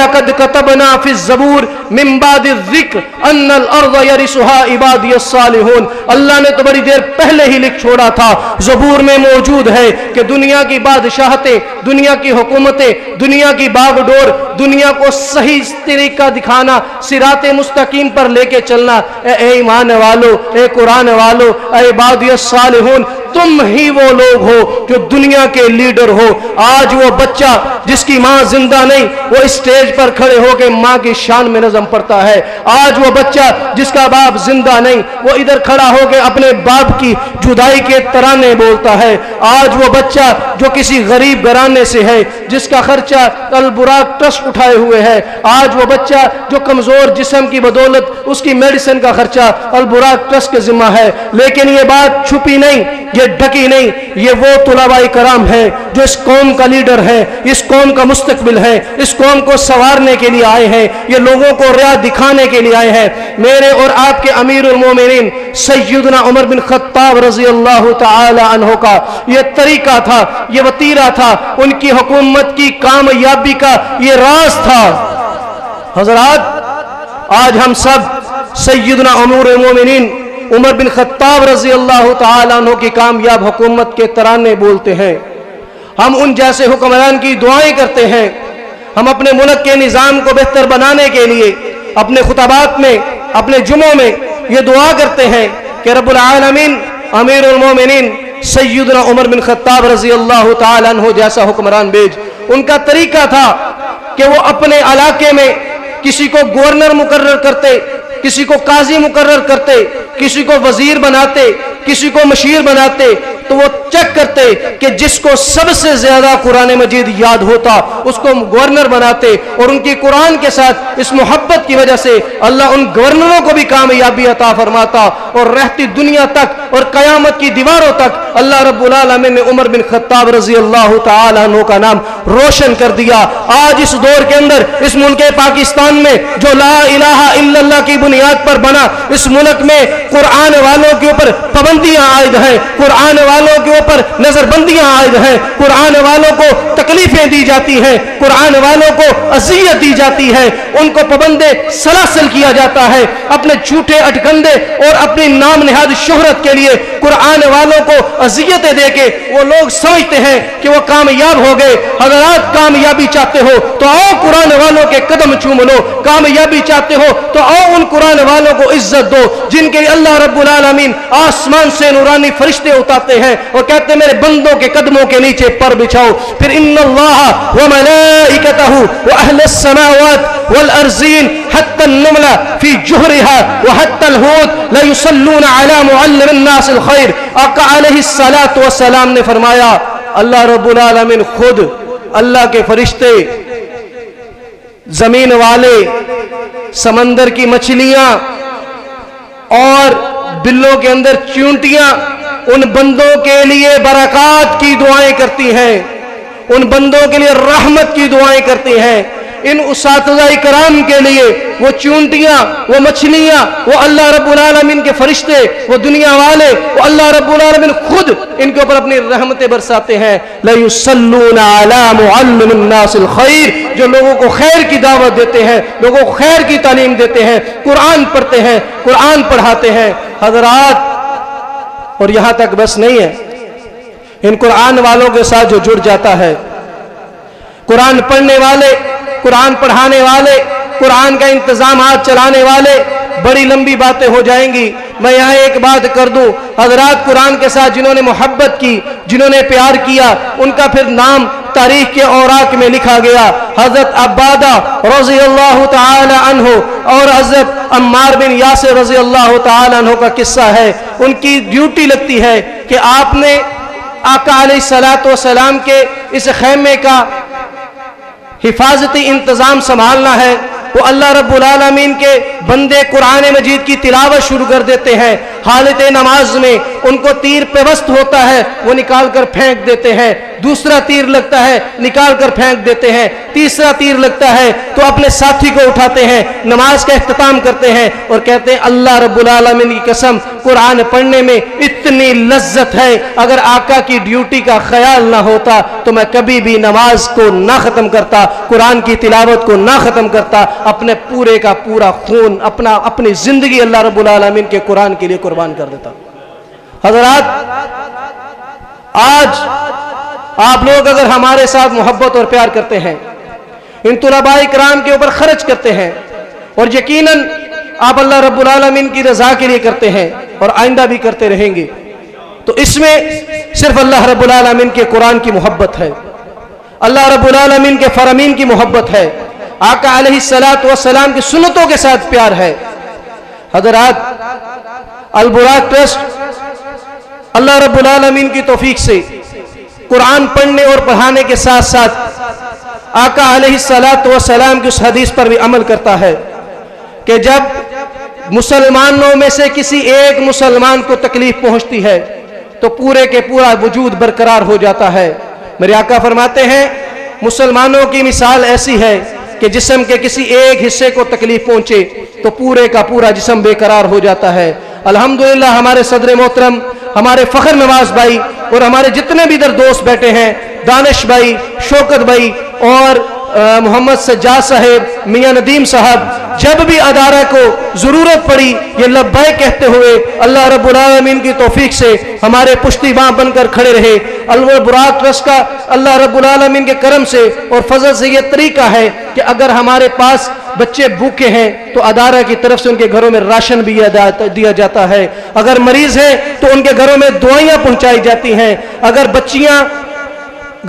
وَلَقَدْ كَتَبْنَا فِي الزَّبُورِ مِن بَعْدِ الذِّكْرِ أَنَّ الْأَرْضَ يَرِثُهَا عِبَادِيَ الصَّالِحُونَ۔ اللہ نے تو بڑی دیر پہلے ہی لکھ چھوڑا تھا، زبور میں موجود ہے کہ دنیا کی بادشاہتیں، دنیا کی حکومتیں، دنیا کی باغ ڈور، دنیا کو صحیح طریقہ دکھانا، صراط مستقیم پر لے کے چلنا، اے ایمان والو، اے قرآن والو، اے عبادی الصالحون، تم ہی وہ لوگ ہو جو دنیا کے لیڈر ہو۔ آج وہ بچہ جس کی ماں زندہ نہیں، وہ اسٹیج پر کھڑے ہو کے ماں کی شان میں نظم پڑھتا ہے۔ آج وہ بچہ جس کا باپ زندہ نہیں، وہ ادھر کھڑا ہو کے اپنے باپ کی جدائی کے ترانے بولتا ہے۔ آج وہ بچہ جو کسی غریب گھرانے سے ہے، جس کا خرچہ البراق ٹرسٹ اٹھائے ہوئے ہے، آج وہ بچہ جو کمزور جسم کی بدولت اس کی میڈیسن کا خرچہ البراق ٹرسٹ کے ذمہ ہے، لیکن یہ بات چھپی نہیں، یہ ڈھکی نہیں، یہ وہ طلباء کرام ہے جو اس قوم کا لیڈر ہے، اس قوم کا مستقبل ہے، اس قوم کو سنوارنے کے لیے آئے ہیں، یہ لوگوں کو راہ دکھانے کے لیے آئے ہیں۔ میرے اور آپ کے امیر المومنین سیدنا عمر بن خطاب رضی اللہ تعالی عنہ کا یہ طریقہ تھا، یہ وتیرہ تھا، ان کی حکومت کی کامیابی کا یہ راز تھا۔ حضرات، آج ہم سب سیدنا امیر المومنین عمر بن خطاب رضی اللہ تعالیٰ عنہ کی کامیاب حکومت کے ترانے بولتے ہیں، ہم ان جیسے حکمران کی دعائیں کرتے ہیں، ہم اپنے ملک کے نظام کو بہتر بنانے کے لیے اپنے خطبات میں، اپنے جمعوں میں یہ دعا کرتے ہیں کہ رب العالمین امیر المومنین سیدنا عمر بن خطاب رضی اللہ تعالیٰ عنہ جیسا حکمران بھیج۔ ان کا طریقہ تھا کہ وہ اپنے علاقے میں کسی کو گورنر مقرر کرتے، کسی کو قاضی مقرر کرتے، کسی کو وزیر بناتے، کسی کو مشیر بناتے، تو وہ چیک کرتے کہ جس کو سب سے زیادہ قرآن مجید یاد ہوتا اس کو گورنر بناتے، اور ان کی قرآن کے ساتھ اس محبت کی وجہ سے اللہ ان گورنروں کو بھی کامیابی عطا فرماتا، اور رہتی دنیا تک اور قیامت کی دیواروں تک اللہ رب العالمین نے عمر بن خطاب رضی اللہ تعالیٰ عنہ کا نام روشن کر دیا۔ آج اس دور کے اندر اس ملک پاکستان میں جو لا الہ الا اللہ کی بنیاد پر بنا، اس ملک میں قرآن والوں کے اوپر پابندیاں عائد ہیں، قرآن والوں کے اوپر نظر بندیاں عائد ہیں، قرآن والوں کو تکلیفیں دی جاتی ہیں، قرآن والوں کو اذیت دی جاتی ہے، ان کو پابند سلاسل کیا جاتا ہے، اپنے جھوٹے اٹکندے اور اپنی نام نہاد شہرت کے لیے قرآن والوں کو اذیتیں دے کے وہ لوگ سمجھتے ہیں کہ وہ کامیاب ہو گئے۔ حضرات، کامیابی چاہتے ہو تو آؤ قرآن والوں کے قدم چوم لو، کامیابی چاہتے ہو تو آؤ ان قرآن والوں کو عزت دو جن کے اللہ رب العالمین آسمان سے نورانی فرشتے اتارتے ہیں اور کہتے ہیں میرے بندوں کے قدموں کے نیچے پر بچھاؤ۔ پھر ان اللہ وملائکتہ واہل السماوات والارضین حتی النمل فی جہرها وحتی الحوت لیصلون علی معلم الناس الخیر۔ آقا علیہ الصلاۃ والسلام نے فرمایا، اللہ رب العالمین خود، اللہ کے فرشتے، زمین والے، سمندر کی مچھلیاں اور بلوں کے اندر چونٹیاں ان بندوں کے لیے برکات کی دعائیں کرتی ہیں، ان بندوں کے لیے رحمت کی دعائیں کرتی ہیں۔ ان اساتذہ کرام کے لیے وہ چونٹیاں، وہ مچھلیاں، وہ اللہ رب العالمین کے فرشتے، وہ دنیا والے، وہ اللہ رب العالمین خود ان کے اوپر اپنی رحمتیں برساتے ہیں۔ لَيُصَلُّونَ عَلَى مُعَلِّمِ النَّاسِ الْخَيْرِ، جو لوگوں کو خیر کی دعوت دیتے ہیں، لوگوں کو خیر کی تعلیم دیتے ہیں، قرآن پڑھتے ہیں، قرآن پڑھاتے ہیں۔ حضرات، اور یہاں تک بس نہیں ہے، ان قرآن والوں کے ساتھ جو جڑ جاتا ہے، قرآن پڑھنے والے، قرآن پڑھانے والے، قرآن کا انتظامات چلانے والے، بڑی لمبی باتیں ہو جائیں گی، میں یہاں ایک بات کر دوں۔ حضرات، قرآن کے ساتھ جنہوں نے محبت کی، جنہوں نے پیار کیا، ان کا پھر نام تاریخ کے اوراق میں لکھا گیا۔ حضرت عبادہ رضی اللہ تعالی عنہ اور حضرت عمار بن یاسر رضی اللہ تعالی عنہ کا قصہ ہے۔ ان کی ڈیوٹی لگتی ہے کہ آپ نے آقا علیہ الصلوۃ والسلام کے اس خیمے کا حفاظتی انتظام سنبھالنا ہے۔ وہ اللہ رب العالمین کے بندے قرآن مجید کی تلاوت شروع کر دیتے ہیں، حالت نماز میں ان کو تیر پیوست ہوتا ہے وہ نکال کر پھینک دیتے ہیں، دوسرا تیر لگتا ہے نکال کر پھینک دیتے ہیں، تیسرا تیر لگتا ہے تو اپنے ساتھی کو اٹھاتے ہیں، نماز کا اختتام کرتے ہیں اور کہتے ہیں اللہ رب العالمین کی قسم قرآن پڑھنے میں اتنی لذت ہے، اگر آقا کی ڈیوٹی کا خیال نہ ہوتا تو میں کبھی بھی نماز کو نہ ختم کرتا، قرآن کی تلاوت کو نہ ختم کرتا، اپنے پورے کا پورا خون اپنی زندگی اللہ رب العالمین کے قرآن کے لیے قربان کر دیتا۔ حضرات، آج آپ لوگ اگر ہمارے ساتھ محبت اور پیار کرتے ہیں، ان طلباء کرام کے اوپر خرچ کرتے ہیں اور یقیناً آپ اللہ رب العالمین کی رضا کے لیے کرتے ہیں اور آئندہ بھی کرتے رہیں گے، تو اس میں صرف اللہ رب العالمین کے قرآن کی محبت ہے، اللہ رب العالمین کے فرامین کی محبت ہے، آقا علیہ السلام کی سنتوں کے ساتھ پیار ہے۔ حضرات، البراق ٹرسٹ اللہ رب العالمین کی توفیق سے قرآن پڑھنے اور پڑھانے کے ساتھ ساتھ آقا علیہ السلام کی اس حدیث پر بھی عمل کرتا ہے کہ جب مسلمانوں میں سے کسی ایک مسلمان کو تکلیف پہنچتی ہے تو پورے کے پورا وجود برقرار ہو جاتا ہے۔ میرے آقا فرماتے ہیں مسلمانوں کی مثال ایسی ہے کہ جسم کے کسی ایک حصے کو تکلیف پہنچے تو پورے کا پورا جسم بے قرار ہو جاتا ہے۔ الحمدللہ ہمارے صدر محترم، ہمارے فخر نواز بھائی اور ہمارے جتنے بھی ادھر دوست بیٹھے ہیں، دانش بھائی، شوکت بھائی اور محمد سجاد صاحب، میاں ندیم صاحب، جب بھی ادارہ کو ضرورت پڑی یہ لبیک کہتے ہوئے اللہ رب العالمین کی توفیق سے ہمارے پشتی باں بن کر کھڑے رہے۔ البراق ٹرسٹ کا اللہ رب العالمین کے کرم سے اور فضل سے یہ طریقہ ہے کہ اگر ہمارے پاس بچے بھوکے ہیں تو ادارہ کی طرف سے ان کے گھروں میں راشن بھی دیا جاتا ہے، اگر مریض ہیں تو ان کے گھروں میں دعائیاں پہنچائی جاتی ہیں، اگر بچیاں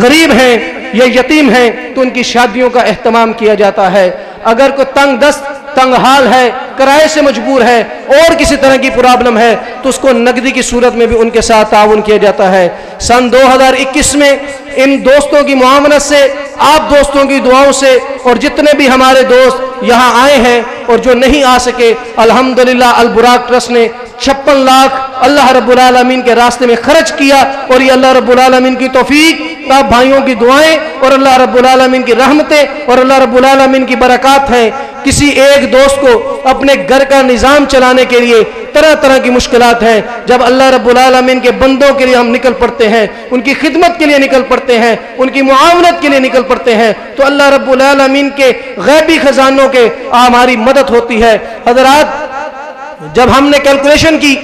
غریب ہیں یا یتیم ہیں تو ان کی شادیوں کا اہتمام کیا جاتا ہے، اگر کوئی تنگ دست تنگ حال ہے، کرائے سے مجبور ہے اور کسی طرح کی پرابلم ہے تو اس کو نقدی کی صورت میں بھی ان کے ساتھ تعاون کیا جاتا ہے۔ سن 2021 میں ان دوستوں کی معاونت سے، آپ دوستوں کی دعاؤں سے اور جتنے بھی ہمارے دوست یہاں آئے ہیں اور جو نہیں آ سکے، الحمدللہ البراق ٹرسٹ نے 56 لاکھ اللہ رب العالمین کے راستے میں خرچ کیا، اور یہ اللہ رب العالمین کی توفیق، آپ بھائیوں کی دعائیں اور اللہ رب العالمین کی رحمتیں اور اللہ رب العالمین کی برکات ہیں۔ کسی ایک دوست کو اپنے گھر کا نظام چلانے کے لیے طرح طرح کی مشکلات ہیں، جب اللہ رب العالمین کے بندوں کے لیے ہم نکل پڑتے ہیں، ان کی خدمت کے لیے نکل پڑتے ہیں، ان کی معاونت کے لیے نکل پڑتے ہیں تو اللہ رب العالمین کے غیبی خزانوں کے ہماری مدد ہوتی ہے۔ حضرات، جب ہم نے کیلکولیشن کی،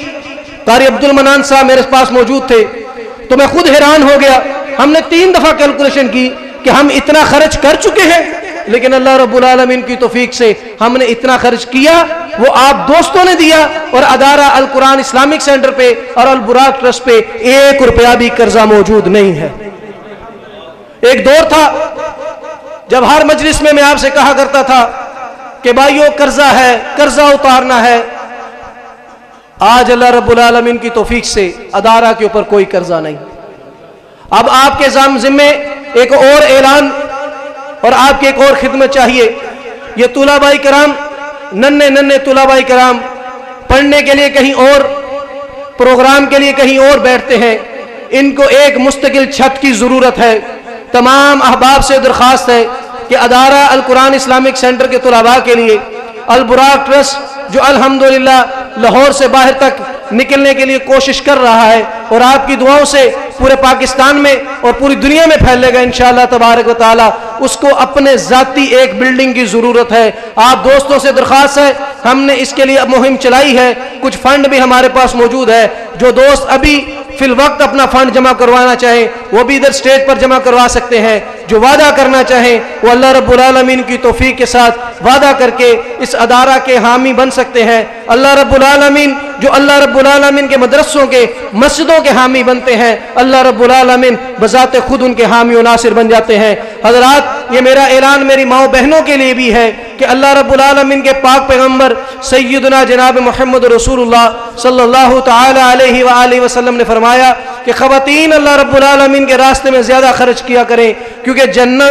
قاری عبد المنان صاحب میرے پاس موجود تھے تو میں خود حیران ہو گیا۔ ہم نے 3 دفعہ کیلکولیشن کی کہ ہم اتنا خرچ کر چکے ہیں، لیکن اللہ رب العالمین کی توفیق سے ہم نے اتنا خرچ کیا وہ آپ دوستوں نے دیا، اور ادارہ القرآن اسلامک سینٹر پہ اور البراق ٹرسٹ پہ 1 روپیہ بھی قرضہ موجود نہیں ہے۔ ایک دور تھا جب ہر مجلس میں آپ سے کہا کرتا تھا کہ بھائیو قرضہ ہے، قرضہ اتارنا ہے۔ آج اللہ رب العالمین کی توفیق سے ادارہ کے اوپر کوئی قرضہ نہیں۔ اب آپ کے ذمے ایک اور اعلان اور آپ کی ایک اور خدمت چاہیے۔ یہ طلباء کرام، ننھے طلباء کرام پڑھنے کے لیے کہیں اور، پروگرام کے لیے کہیں اور بیٹھتے ہیں، ان کو ایک مستقل چھت کی ضرورت ہے۔ تمام احباب سے درخواست ہے کہ ادارہ القرآن اسلامک سینٹر کے طلباء کے لیے البراق ٹرسٹ جو الحمدللہ لاہور سے باہر تک نکلنے کے لیے کوشش کر رہا ہے اور آپ کی دعاؤں سے پورے پاکستان میں اور پوری دنیا میں پھیلے گا انشاءاللہ تبارک و تعالی، اس کو اپنے ذاتی ایک بلڈنگ کی ضرورت ہے۔ آپ دوستوں سے درخواست ہے، ہم نے اس کے لیے مہم چلائی ہے، کچھ فنڈ بھی ہمارے پاس موجود ہے۔ جو دوست ابھی فی الوقت اپنا فنڈ جمع کروانا چاہیں وہ بھی ادھر سٹیج پر جمع کروا سکتے ہیں، جو وعدہ کرنا چاہیں وہ اللہ رب العالمین کی توفیق کے ساتھ وعدہ کر کے اس ادارہ کے حامی بن سکتے ہیں۔ اللہ رب العالمین جو اللہ رب العالمین کے مدرسوں کے مسجدوں کے حامی بنتے ہیں، اللہ رب العالمین بذات خود ان کے حامی و ناصر بن جاتے ہیں۔ حضرات، یہ میرا اعلان میری ماؤں بہنوں کے لیے بھی ہے کہ اللہ رب العالمین کے پاک پیغمبر سیدنا جناب محمد رسول اللہ صلی اللہ تعالی علیہ وآلہ وسلم نے فرمایا کہ خواتین اللہ رب العالمین کے راستے میں زیادہ خرچ کیا کریں، کیونکہ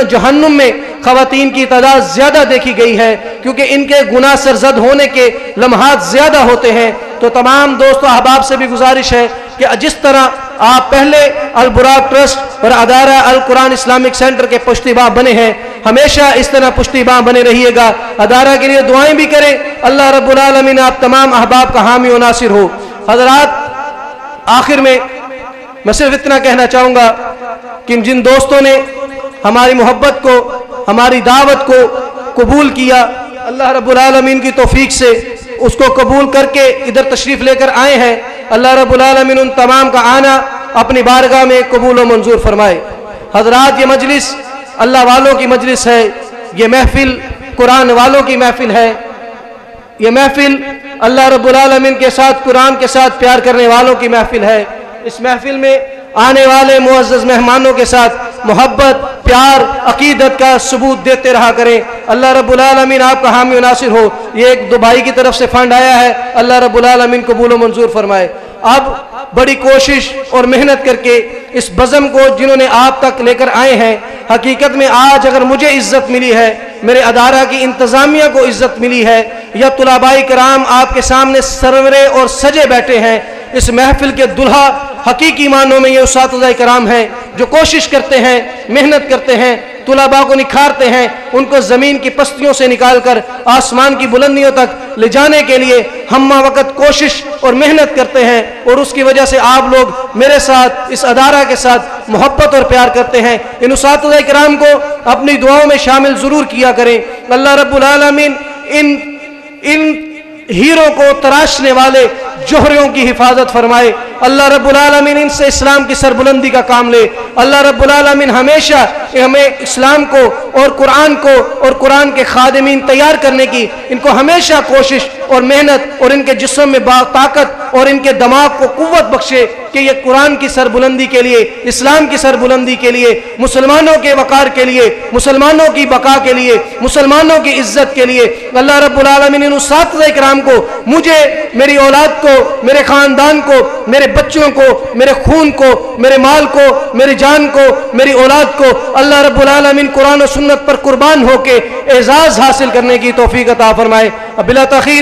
جہنم میں خواتین کی تعداد زیادہ دیکھی گئی ہے، کیونکہ ان کے گناہ سرزد ہونے کے لمحات زیادہ ہوتے ہیں۔ تو تمام دوستوں احباب سے بھی گزارش ہے کہ جس طرح آپ پہلے البراق ٹرسٹ اور ادارہ القرآن اسلامک سینٹر کے پشتیباں بنے ہیں، ہمیشہ اس طرح پشتیباں بنے رہیے گا، ادارہ کے لیے دعائیں بھی کریں، اللہ رب العالمین آپ تمام احباب کا حامی و ناصر ہو۔ حضرات، آخر میں صرف اتنا کہنا چاہوں گا کہ جن دوستوں نے ہماری محبت کو، ہماری دعوت کو قبول کیا، اللہ رب العالمین کی توفیق سے اس کو قبول کر کے ادھر تشریف لے کر آئے ہیں، اللہ رب العالمین ان تمام کا آنا اپنی بارگاہ میں قبول و منظور فرمائے۔ حضرات، یہ مجلس اللہ والوں کی مجلس ہے، یہ محفل قرآن والوں کی محفل ہے، یہ محفل اللہ رب العالمین کے ساتھ، قرآن کے ساتھ پیار کرنے والوں کی محفل ہے۔ اس محفل میں آنے والے معزز مہمانوں کے ساتھ محبت، پیار، عقیدت کا ثبوت دیتے رہا کریں۔ اللہ رب العالمین آپ کا حامی و ناصر ہو۔ یہ ایک دبئی کی طرف سے فنڈ آیا ہے، اللہ رب العالمین قبول و منظور فرمائے۔ اب بڑی کوشش اور محنت کر کے اس بزم کو جنہوں نے آپ تک لے کر آئے ہیں، حقیقت میں آج اگر مجھے عزت ملی ہے، میرے ادارہ کی انتظامیہ کو عزت ملی ہے، یا طلباء کرام آپ کے سامنے سرورے اور سجے بیٹھے ہیں، اس محفل کے دلہا حقیقی معنوں میں یہ اساتذہ کرام ہیں جو کوشش کرتے ہیں، محنت کرتے ہیں، طلباء کو نکھارتے ہیں، ان کو زمین کی پستیوں سے نکال کر آسمان کی بلندیوں تک لے جانے کے لیے ہمہ وقت کوشش اور محنت کرتے ہیں، اور اس کی وجہ سے آپ لوگ میرے ساتھ، اس ادارہ کے ساتھ محبت اور پیار کرتے ہیں۔ ان اساتذہ کرام کو اپنی دعاؤں میں شامل ضرور کیا کریں۔ اللہ رب العالمین ان ہیروں کو تراشنے والے جوہریوں کی حفاظت فرمائے۔ اللہ رب العالمین ان سے اسلام کی سربلندی کا کام لے۔ اللہ رب العالمین ہمیشہ ہمیں اسلام کو اور قرآن کے خادمین تیار کرنے کی ان کو ہمیشہ کوشش اور محنت، اور ان کے جسم میں طاقت اور ان کے دماغ کو قوت بخشے کہ یہ قرآن کی سربلندی کے لیے، اسلام کی سربلندی کے لیے، مسلمانوں کے وقار کے لیے، مسلمانوں کی بقا کے لیے، مسلمانوں کی عزت کے لیے اللہ رب العالمین ان اساتذہ کرام کو، مجھے، میری اولاد کو، میرے خاندان کو، میرے بچوں کو، میرے خون کو، میرے مال کو، میری جان کو، میری اولاد کو اللہ رب العالمین قرآن و سنت پر قربان ہو کے اعزاز حاصل کرنے کی توفیق عطا فرمائے۔ بلا تاخیر